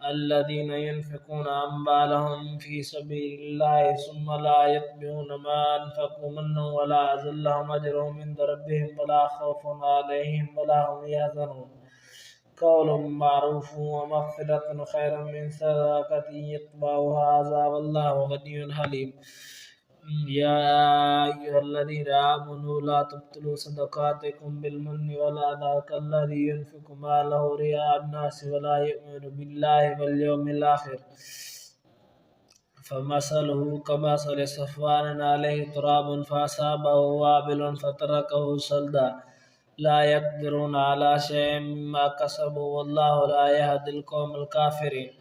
الذين ينفقون أموالهم في سبيل الله ثم لا يتبعون ما أنفقوا منا ولا أذى لهم أجرهم عند ربهم ولا خوف عليهم ولا هم يحزنون قول معروف ومغفرة خير من صدقة يتبعها أذى والله غني حليم. يا أيها الذين آمنوا لا تبطلوا صدقاتكم بالمن والأذى كالذي ينفق ماله رئاء الناس ولا يؤمن بالله واليوم الآخر فمثله كمثل صفوان عليه تراب فأصابه وابل فتركه صلدا لا يقدرون على شيء مما كسبوا والله لا يهدي القوم الكافرين.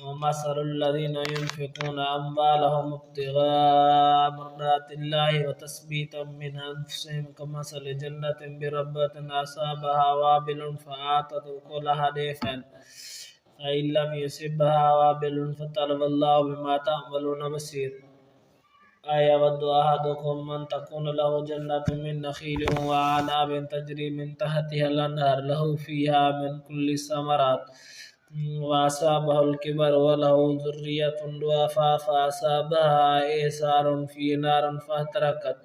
ومثل الذين ينفقون أموالهم ابتغاء مرضات الله وتثبيتا من أنفسهم كمثل جنة بربوة أصابها وابل فآتت أكلها ضعفين فإن لم يصبها وابل فطلب الله بما تعملون بصير. أيود أحدكم أن تكون له جنة من نخيل وأعناب تجري من تحتها الأنهار له فيها من كل الثمرات وأصابه الكبر وله ذرية ضعفاء فأصابها إعصار فيه نار فاحترقت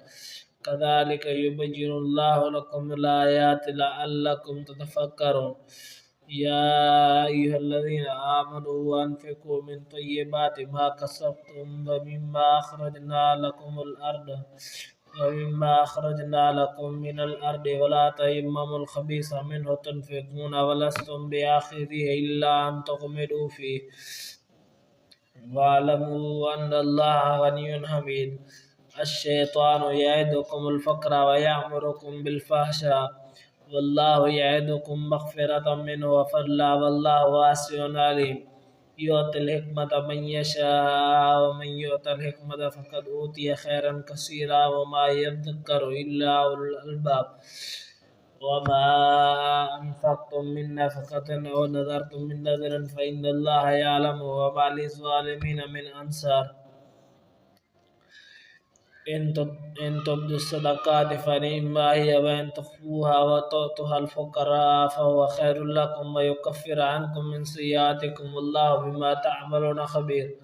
كذلك يبين الله لكم الآيات لعلكم تتفكرون يا أيها الذين آمنوا أنفقوا من طيبات ما كسبتم ومما أخرجنا لكم من الأرض ولا تيمموا الخبيث منه تنفقون ولستم بآخذه إلا أن تغمضوا فيه واعلموا أن الله غني حميد الشيطان يعدكم الفقر ويأمركم بالفحشاء والله يعدكم مغفرة منه وفضلا والله واسع عليم يؤتي الحكمة من يشاء ومن يؤت الحكمة فقد أوتي خيرا كثيرا وما يذكر إلا أولو الألباب وما أنفقتم من نفقة أو نذرتم من نذر فإن الله يعلم وما للظالمين من أنصار إن تبدوا الصدقات فنعما هي وإن تخفوها وتؤتوها الفقراء فهو خير لكم ويكفر عنكم من سيئاتكم والله بما تعملون خبير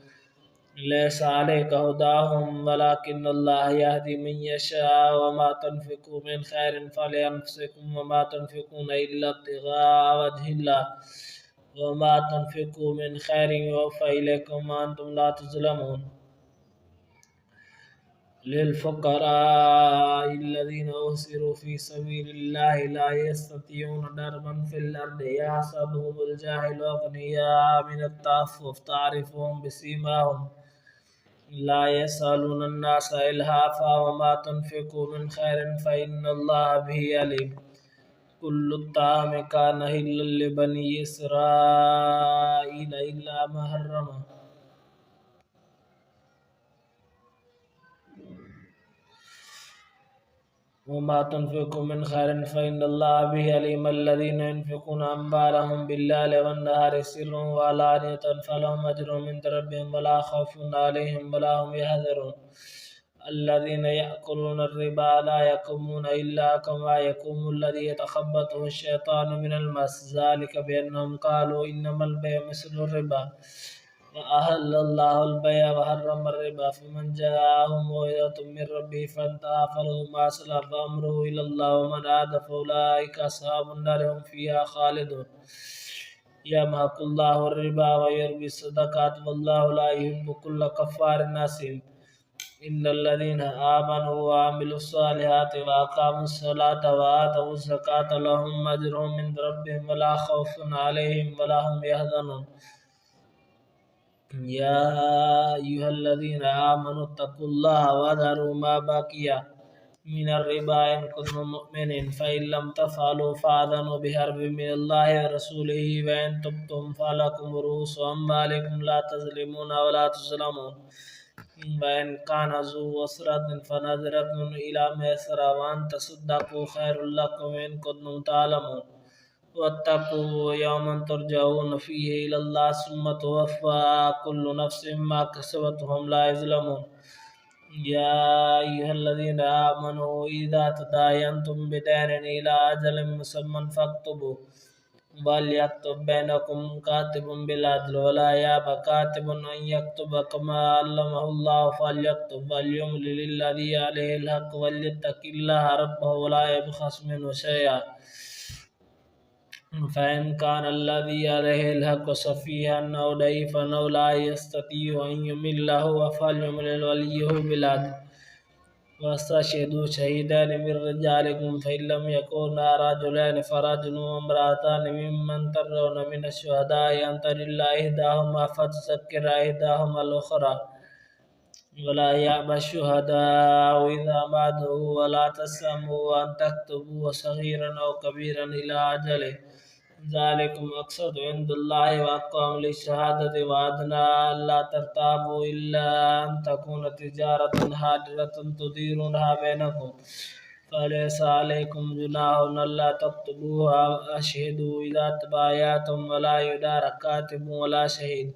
ليس عليك هداهم ولكن الله يهدي من يشاء وما تنفقوا من خير فلأنفسكم وما تنفقون إلا ابتغاء وجه الله وما تنفقوا من خير يوفى إليكم وأنتم لا تظلمون للفقراء الذين أسروا في سبيل الله لا يستطيعون ضربا في الأرض يحسبهم الجاهل أغنياء من التعفف تعرفهم بسيماهم لا يسألون الناس إلهافا وما تنفقوا من خير فإن الله به عليم كل الطعام كان حلا لبني إسرائيل إلا ما حرم وما تنفقوا من خير فإن الله به عليم الذين ينفقون أموالهم بالليل والنهار سرا وعلانية فلهم أجر عند ربهم ولا خوف عليهم ولا هم يحزنون الذين يأكلون الربا لا يقومون إلا كما يقوم الذي يتخبطه الشيطان من المس ذلك بأنهم قالوا إنما البيع مثل الربا وأحل الله البيع وحرم الربا فمن جاءه موعظة من ربه فانتهى فله ما سلف فأمره إلى الله ومن عاد فأولئك أصحاب النار هم فيها خالدون يمحق الله الربا ويربي الصدقات والله لا يحب كل كفار أثيم إن الذين آمنوا وعملوا الصالحات وأقاموا الصلاة وآتوا الزكاة لهم أجر عند ربهم ولا خوف عليهم ولا هم يحزنون يا أيها الذين آمنوا اتقوا الله وذروا ما بقي من الربا إن كنتم مؤمنين فإن لم تفعلوا فأذنوا بحرب من الله ورسوله وإن تبتم فلكم رؤوس أموالكم لا تظلمون ولا تظلمون وإن كان ذو عسرة فنظرة إلى ميسرة وأن تصدقوا خير لكم إن كنتم تعلمون واتقوا يوما ترجعون فيه إلى الله ثم توفى كل نفس ما كسبت وهم لا يظلمون يا أيها الذين آمنوا إذا تداينتم بدين إلى أجل مسمى فاكتبوا وليكتب بينكم كاتب بالعدل ولا يأبى كاتب أن يكتب كما علمه الله فليكتب وليملل الذي عليه الحق وليتق الله ربه ولا يبخس منه شيئا فإن كان الذي عليه الحق سفيها أو ضعيفا أو لا يستطيع أن يمل هو فليملل وليه بالعدل واستشهدوا شهيدان من رجالكم فإن لم يكونا رجلين فرجل وامرأتان ممن ترون من الشهداء أن تضل إحداهما فتذكر إحداهما الأخرى ولا يأبى الشهداء إذا ما دعوا ولا تسأموا أن تكتبوا صغيرا أو كبيرا إلى أجله ذلكم أقصد عند الله وأقوم للشهادة وأدنى ألا ترتابوا إلا أن تكون تجارة حاضرة تديرونها بينكم فليس عليكم جناح ألا تكتبوها أشهدوا إذا تبايعتم ولا يدار كاتب ولا شهيد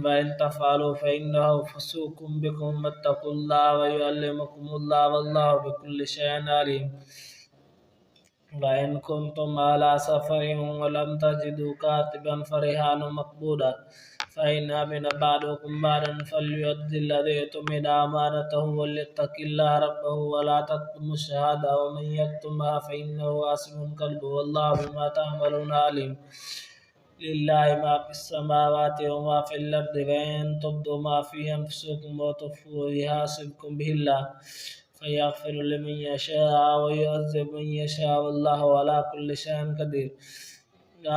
وإن تفعلوا فإنه فسوق بكم واتقوا الله ويعلمكم الله والله بكل شيء عليم وإن كنتم على سفر ولم تجدوا كاتبا فرهان مقبوضا فإن أمن بعضكم بعضا فليؤدي الذي اؤتمن أمانته وليتق الله ربه ولا تكتموا الشهادة ومن يكتمها فإنه آثم قلبه والله بما تعملون عليم. لله ما في السماوات وما في الأرض وإن تبدوا ما في أنفسكم وتخفوه يحاسبكم به الله فيغفر لمن يشاء ويعذب من يشاء والله على كل شيء قدير.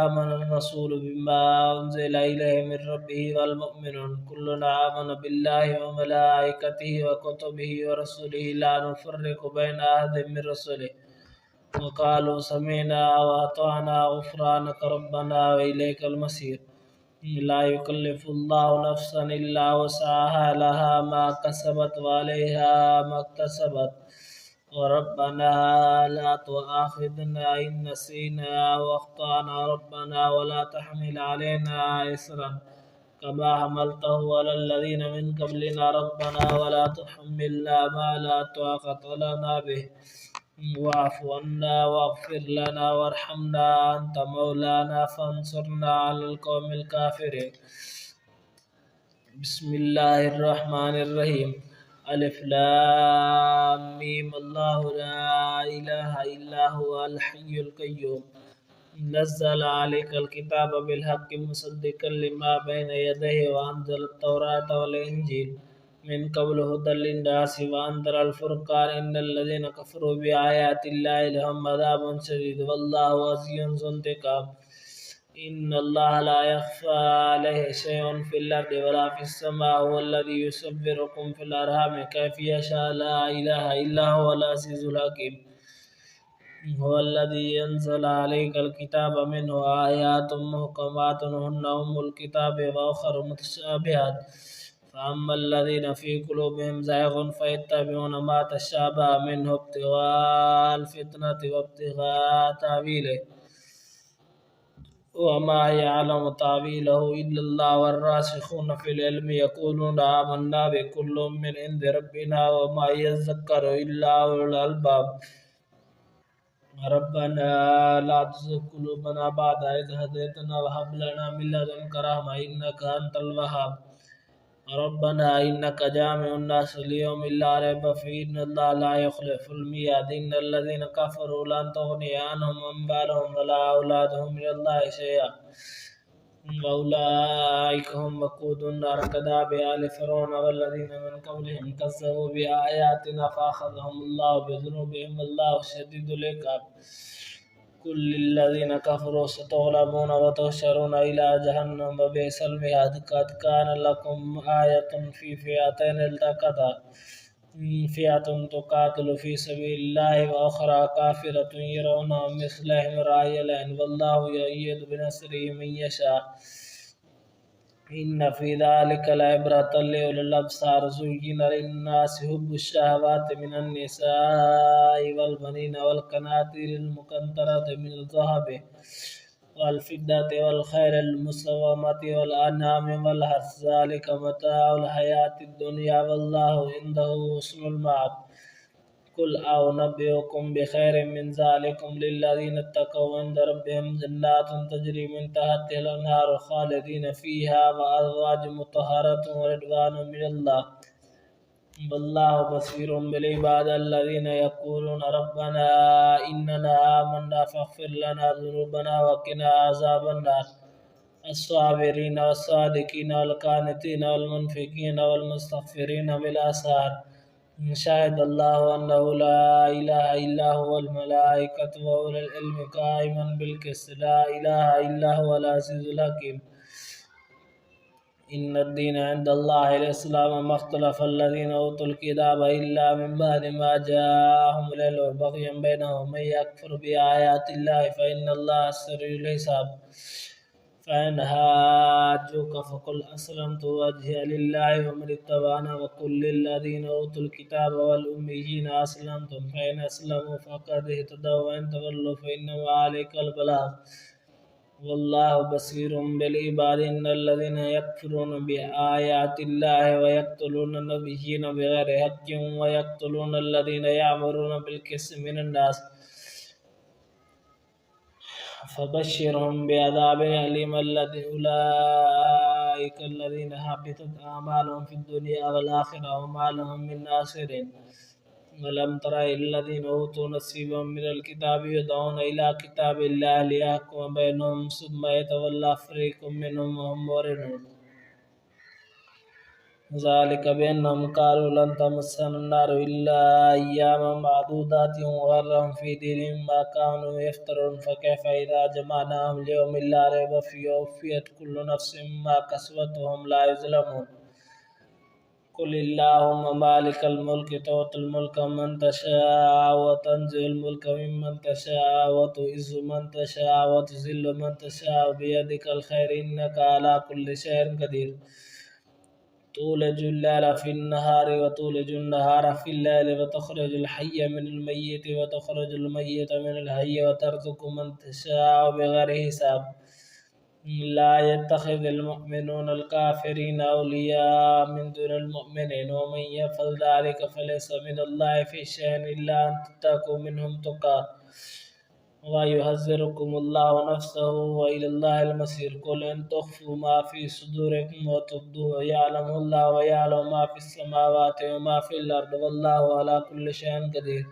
آمن الرسول بما أنزل إليه من ربه والمؤمنون كلنا آمن بالله وملائكته وكتبه ورسله لا نفرق بين أحد من رسله وقالوا سمعنا وأطعنا غفرانك ربنا وإليك المصير. لا يكلف الله نفسا إلا وسعها لها ما كسبت وعليها ما اكتسبت وربنا لا تؤاخذنا إن نسينا وأخطأنا ربنا ولا تحمل علينا إصرا كما حملته على الذين من قبلنا ربنا ولا تحملنا ما لا طاقة لنا به واعف عنا واغفر لنا وارحمنا أنت مولانا فانصرنا على القوم الكافرين. بسم الله الرحمن الرحيم. ألف لام ميم الله لا إله إلا هو الحي القيوم نزل عليك الكتاب بالحق مصدقا لما بين يديه وأنزل التوراة والإنجيل من قبل هدى للناس وأنزل الفرقان إن الذين كفروا بآيات الله لهم عذاب شديد والله عزيز ذو انتقام. إن الله لا يخفى عليه شيء في الأرض ولا في السماء هو الذي يصبركم في الأرحام كيف يشاء لا إله إلا هو العزيز الحكيم. هو الذي ينزل عليك الكتاب منه آيات محكمات هن أم الكتاب وأخر متشابهات فأما الذين في قلوبهم زيغ فيتبعون ما تشابه منه ابتغاء الفتنة وابتغاء تأويله وما يعلم تأويله إلا الله والراسخون في العلم يقولون آمنا بكل من عند ربنا وما يذكر إلا أولو الألباب. ربنا لا تزغ قلوبنا بعد إذ هديتنا وهب لنا من لدنك رحمة إنك أنت الوهاب. ربنا إنك جامع الناس ليوم لا ريب فيه إن الله لا يخلف الميعاد. إن الذين كفروا لن تغني عنهم أموالهم ولا أولادهم من الله شيئا وأولئك هم وقود النار كداب آل فرعون والذين من قبلهم كذبوا بآياتنا فأخذهم الله بذنوبهم والله شديد العقاب. كل للذين كفروا ستغلبون وتحشرون إلى جهنم وبئس المهاد. قد كان لكم آية في فئتين التقتا فئة تقاتل في سبيل الله وأخرى كافرة يرونهم مثلهم رأي العين والله يؤيد بنصره من يشاء إن في ذلك لعبرة لأولي الأبصار. زين للناس حب الشهوات من النساء والبنين والقناطير المقنطرة من الذهب والفضة والخيل المسومة والأنعام والحرث ذلك متاع الحياة الدنيا والله عنده حسن المآب. قل أنبئكم بخير من ذلكم للذين اتقوا عند ربهم جنات تجري من تحتها الأنهار خالدين فيها وأزواج مطهرة ورضوان من الله والله بصير بالعباد الذين يقولون ربنا إننا آمنا فاغفر لنا ذنوبنا وقنا عذاب النار. الصابرين والصادقين والقانتين والمنفقين والمستغفرين بالأسحار. شهد الله أنه لا إله إلا هو الملائكة وأولو العلم قائما بالقسط لا إله إلا هو العزيز الحكيم. إن الدين عند الله الإسلام ما اختلف الذين أوتوا الكتاب إلا من بعد ما جاءهم العلم بغيا بينهم من يكفر بآيات الله فإن الله سريع الحساب. فإن هاجوك فقل أسلمت وجهي لله ومن اتبعنا وقل للذين أوتوا الكتاب والأميين أسلمتم فإن أسلموا فقد اهتدوا وإن تولوا فإنما عليك البلاغ والله بصير بالعباد. إن الذين يكفرون بآيات الله ويقتلون النبيين بغير حق ويقتلون الذين يأمرون بالقسط من الناس فبشرهم بعذاب أليم. الذين أولئك أولئك الذين حبطت أعمالهم في الدنيا والآخرة وما لهم من ناصرين ولم تر الذين أوتوا نصيبا من الكتاب يدعون إلى كتاب الله ليحكم بينهم ثم يتولى فريق منهم وهم معرضون ذلك بأنهم قالوا لن تمسنا النار إلا أياما معدودات وغرهم في دينهم ما كانوا يفترون فكيف إذا جمعناهم ليوم لا ريب فيه ووفيت كل نفس ما كسبت وهم لا يظلمون قل اللهم مالك الملك تؤتي الملك من تشاء وتنزع الملك ممن تشاء وتعز من تشاء وتذل من تشاء بيدك الخير إنك على كل شيء قدير تولج الليل في النهار وتولج النهار في الليل وتخرج الحي من الميت وتخرج الميت من الحي وترزق من تشاء بغير حساب لا يتخذ المؤمنون الكافرين أولياء من دون المؤمنين ومن يفعل ذلك فليس من الله في شيء إلا أن تتقوا منهم تقاه ويحذركم الله نفسه وإلى الله المصير قل إن تخفوا ما في صدوركم وتبدوه يعلمه الله ويعلم ما في السماوات وما في الأرض والله على كل شيء قدير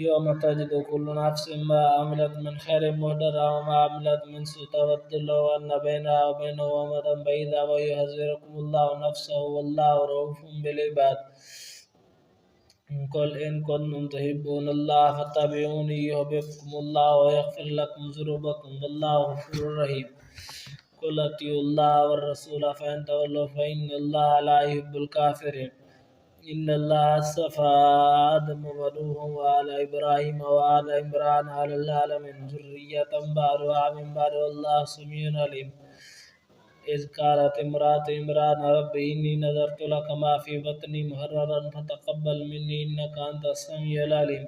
يوم تجد كل نفس ما عملت من خير مهدرا وما عملت من سوء تود لو أن بينها وبينه أمدا بعيدا ويحذركم الله نفسه والله رؤوف بالعباد قل إن كنتم تحبون الله فاتبعوني يحببكم الله ويغفر لكم ذنوبكم والله غفور رحيم قل أطيعوا الله والرسول فإن تولوا فإن الله لا يحب الكافرين إن الله اصطفى آدم ونوح وآل إبراهيم وآل عمران على العالمين ذرية بعضها من بعض والله سميع عليم إذ قالت امرأة عمران رب إني نذرت لك ما في بطني محررا فتقبل مني إنك أنت السميع العليم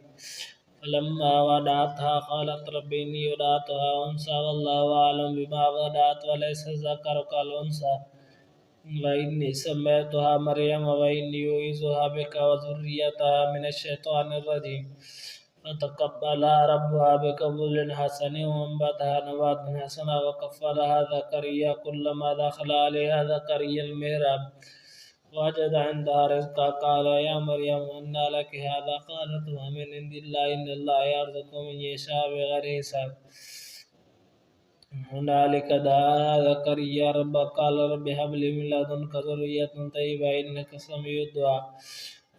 فلما وضعتها قالت رب إني وضعتها أنثى والله أعلم بما وضعت وليس الذكر كالأنثى وإني سميتها مريم وإني أعيذها بك وذريتها من الشيطان الرجيم فتقبلها ربها بقبول حسن وأنبتها نباتا حسنا وكفلها زكريا كلما دخل عليها زكريا المحراب وجد عندها رزقا قال يا مريم أنى لك هذا قالت ومن عند الله إن الله يرزق من يشاء بغير حساب هنالك دعا زكريا ربه قال رب هب لي من لدنك ذرية طيبة إنك سميع الدعاء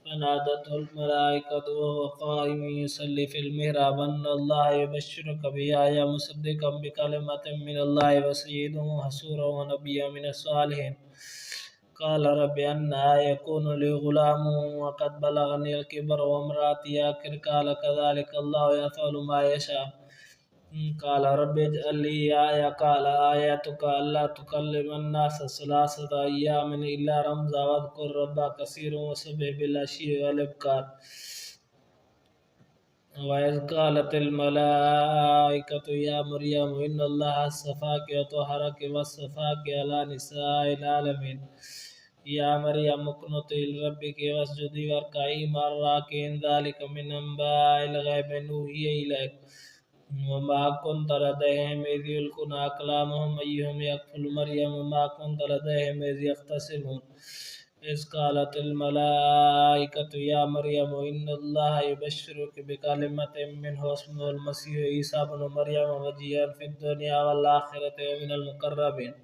فنادته الملائكة وهو قائم يصلي في المحراب أن الله يبشرك بيحيى مصدقا بكلمة من الله وسيدا وحصورا ونبيا من الصالحين قال رب أنى يكون لي غلام وقد بلغني الكبر وامرأتي عاقر قال كذلك الله يفعل ما يشاء قال رب اجعل لي آية قال آياتك ألا تكلم الناس 3 أيام إلا رمزا واذكر ربك كثيرا وسبح بالعشي والإبكار وإذ قالت الملائكة يا مريم إن الله اصطفاك وطهرك واصطفاك على نساء العالمين يا مريم اقنتي لربك واسجدي واركعي مع الراكعين ذلك من أنباء الغيب نوحي إليك وما كنت لديهم إذ يلقون أقلامهم أيهم يكفل مريم وما كنت لديهم إذ يختصمون إذ قالت الملائكة يا مريم إن الله يبشرك بكلمة منه اسمه المسيح عيسى بن مريم وجيها في الدنيا والآخرة ومن المقربين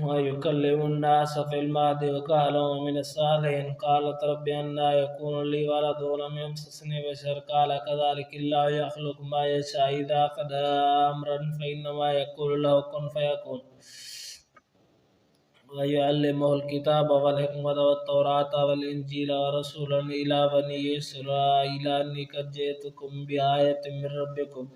ويكلم الناس في المهد وكهلا ومن الصالحين قالت رب أنى يكون لي ولد ولم يمسسني بشر قال كذلك الله يخلق ما يشاء إذا قضى أمرا فإنما يقول له كن فيكون ويعلمه الكتاب والحكمة والتوراة والإنجيل ورسولا إلى بني إسرائيل أني قد جئتكم بآية من ربكم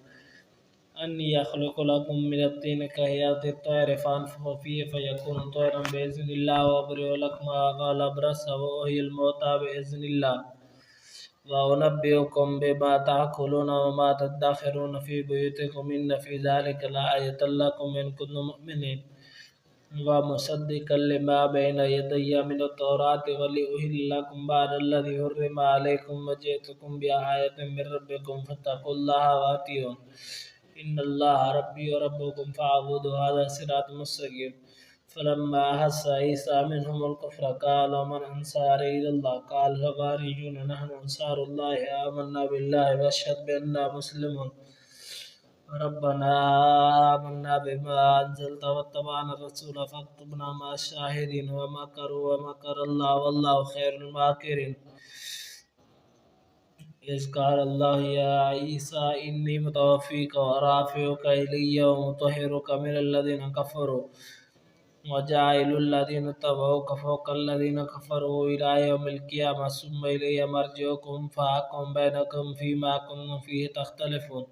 أني يخلق لكم من الطين كهيئة الطير فأنفخ فيه فيكون طيرا بإذن الله وأبرئ لكم الأبرص وأحيي الموتى بإذن الله وأنبئكم بما تأكلون وما تدخرون في بيوتكم إن في ذلك لآية لكم إن كنتم مؤمنين ومصدقا لما بين يدي من التوراة ولأحل لكم بعد الذي حرم عليكم وجئتكم بآية من ربكم فاتقوا الله وأطيعون إن الله ربي وربكم فاعبدوا هذا صراط مستقيم فلما أحس عيسى منهم الكفر قال من أنصاري إلى الله قال الحواريون نحن أنصار الله آمنا بالله واشهد بأننا مسلمون ربنا آمنا بما أنزلت واتبعنا الرسول فاكتبنا مع الشاهدين ومكروا ومكر الله والله خير الماكرين إذ قال الله يا عيسى إني متوفيك ورافعك إلي ومطهرك من الذين كفروا وجاعل الذين اتبعوك فوق الذين كفروا إلى يوم القيامة ثم إلي مرجعكم فأحكم بينكم فيما كنتم فيه تختلفون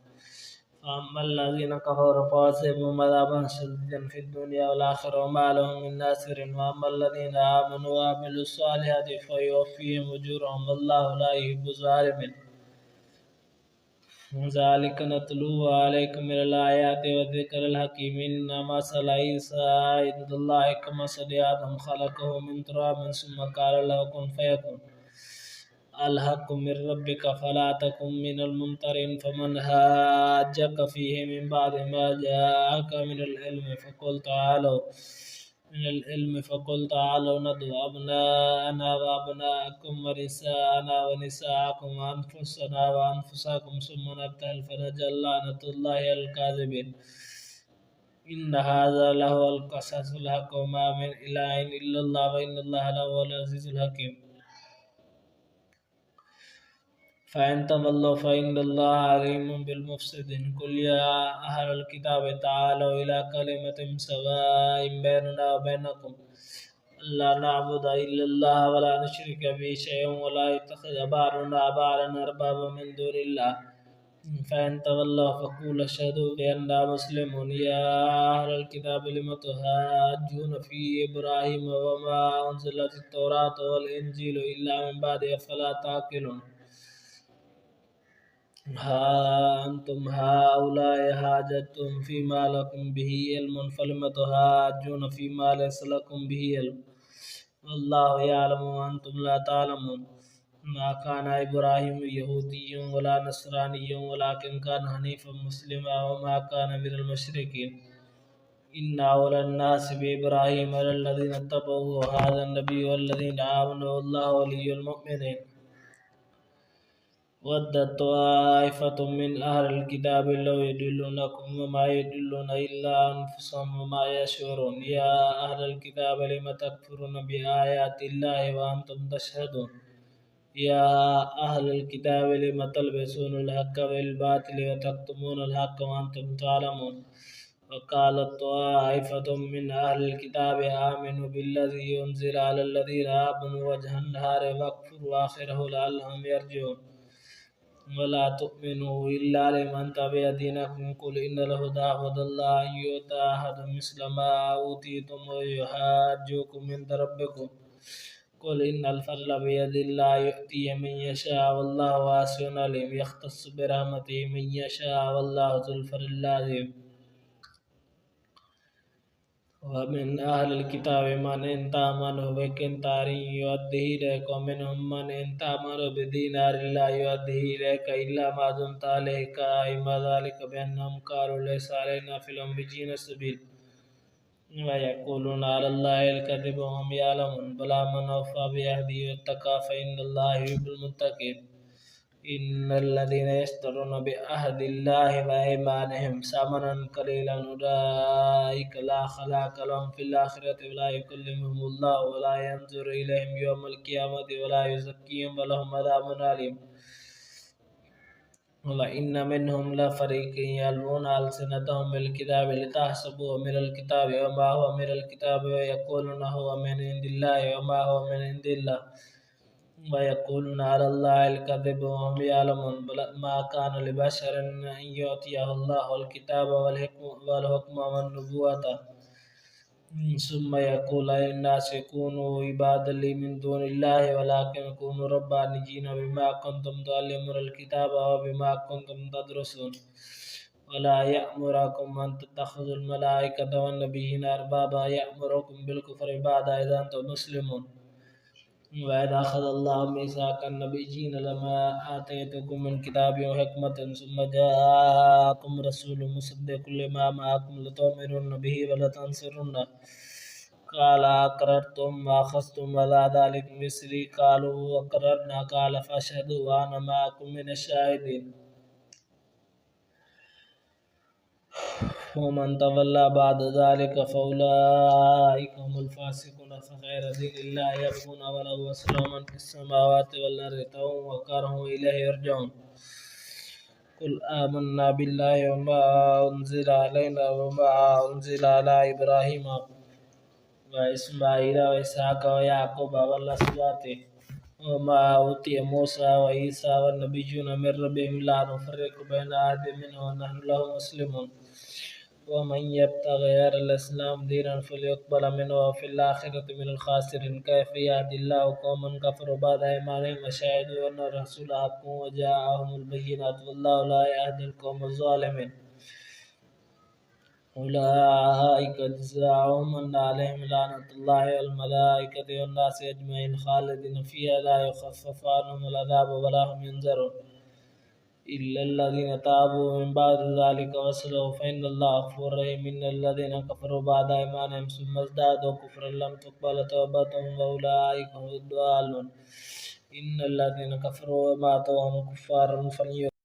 فأما الذين كفروا فأصيبهم عذاب شديد في الدنيا والآخرة وما لهم من ناصر وأما الذين آمنوا وعملوا الصالحات فيوفيهم أجورهم والله لا يحب الظالمين ذلك نتلوه عليكم من الآيات والذكر الحكيم إن مثل عيسى عند الله كمثل آدم خلقه من تراب ثم قال له كن فيكون الحق من ربك فلا تكن من الممترين فمن هاجك فيه من بعد ما جاءك من العلم فقل تعالوا ندعو أبناءنا وأبناءكم ونساءنا ونساءكم وأنفسنا وأنفسكم ثم نبتهل فنجعل لعنة الله على الكاذبين إن هذا لهو القصص الحق وما من إله إلا الله وإن الله لهو العزيز الحكيم فإن تولوا فإن الله عليم بالمفسدين قل يا أهل الكتاب تعالوا إلى كلمة سواء بيننا وبينكم ألا نعبد إلا الله ولا نشرك به شيئا ولا يتخذ بعضنا بعضا أربابا من دون الله فإن تولوا فقولوا اشهدوا بأننا مسلمون يا أهل الكتاب لم تحاجون في إبراهيم وما أنزلت التوراة والإنجيل إلا من بعد أفلا تعقلون ها أنتم هؤلاء حاجتم فيما لكم به علم فلم تحاجون فيما ليس لكم به علم والله يعلم وأنتم لا تعلمون ما كان إبراهيم يهوديا ولا نصرانيا ولكن كان حنيفا مسلما وما كان من المشركين إن أولى الناس بإبراهيم الذين اتبعوه هذا النبي والذين آمنوا والله ولي المؤمنين ودت طائفة من أهل الكتاب لو يدلونكم وما يدلون إلا أنفسهم وما يشعرون يا أهل الكتاب لم تكفرون بآيات الله وأنتم تشهدون يا أهل الكتاب لم تلبسون الحق بالباطل وتكتمون الحق وأنتم تعلمون وقالت طائفة من أهل الكتاب آمنوا بالذي أنزل على الذين آمنوا وجه النهار واكفروا آخره لعلهم يرجعون ولا تؤمنوا إلا لمن تبع دينكم قل إن الهدى هدى الله أن يؤتى أحد مثل ما أوتيتم ويحاجوكم عند ربكم قل إن الفضل بيد الله يؤتيه من يشاء والله واسع عليم يختص برحمته من يشاء والله ذو الفضل العظيم ومن أهل الكتاب من إن تأمنه بقنطار يؤديه إليك ومنهم من إن تأمنه بدينار لا يؤديه إليك إلا ما دمت عليه قائما ذلك بأنهم قالوا ليس علينا في الأميين سبيل ويقولون على الله الكذب وهم يعلمون بلى من أوفى بعهده واتقى فإن الله يحب المتقين إن الذين يشترون بعهد الله وأيمانهم ثمنا قليلا أولئك لا خلاق لهم في الآخرة ولا يكلمهم الله ولا ينظر إليهم يوم القيامة ولا يزكيهم ولهم عذاب أليم وإن منهم لفريق يلوون ألسنتهم بالكتاب لتحسبوه من الكتاب وما هو من الكتاب ويقولون هو من عند الله وما هو من عند الله ويقولون على الله الكذب وهم يعلمون ما كان لبشر أن يؤتيه الله الكتاب والحكم والنبوة ثم يقول للناس كونوا عبادا لي من دون الله ولكن كونوا ربانيين بما كنتم تعلمون الكتاب وبما كنتم تدرسون ولا يأمركم أن تتخذوا الملائكة والنبيين أربابا يأمركم بالكفر بعد إذا أنتم مسلمون وإذ أخذ الله ميثاق النبيين لما آتيتكم من كتاب وحكمة ثم جاءكم رسول مصدق لما معكم لتؤمنن به ولتنصرنه قال أقررتم وأخذتم على ذلك مصري قالوا أقررنا قال فاشهدوا وأنا معكم من الشاهدين ومن تولى بعد ذلك فأولئك هم الفاسقون فغير دين الله يبغون وله أسلم من في السماوات والأرض طوعا وكرها إليه يرجعون قل آمنا بالله وما أنزل علينا وما أنزل على إبراهيم وإسماعيل وإسحاق ويعقوب والأسباط وما أوتي موسى وعيسى والنبيون من ربهم لا نفرق بين أحد منهم ونحن له مسلمون ومن يبتغ غير الإسلام دينا فليقبل منه وفي الآخرة من الخاسرين كيف يهدي الله قوما كفروا بعد إيمانهم وشهدوا أن الرسول حق وجاءهم البينات والله لا يهدي القوم الظالمين أولئك جزاؤهم أن عليهم لعنة الله والملائكة والناس أجمعين خالدين فيها لا يخفف عنهم العذاب ولا هم ينذرون إلا الذين تابوا من بعد ذلك وأصلحوا فإن الله غفور رحيم إن الذين كفروا بعد إيمانهم ثم ازدادوا كفرا لم تقبل توبتهم وأولئك هم الضالون إن الذين كفروا وماتوا وهم كفار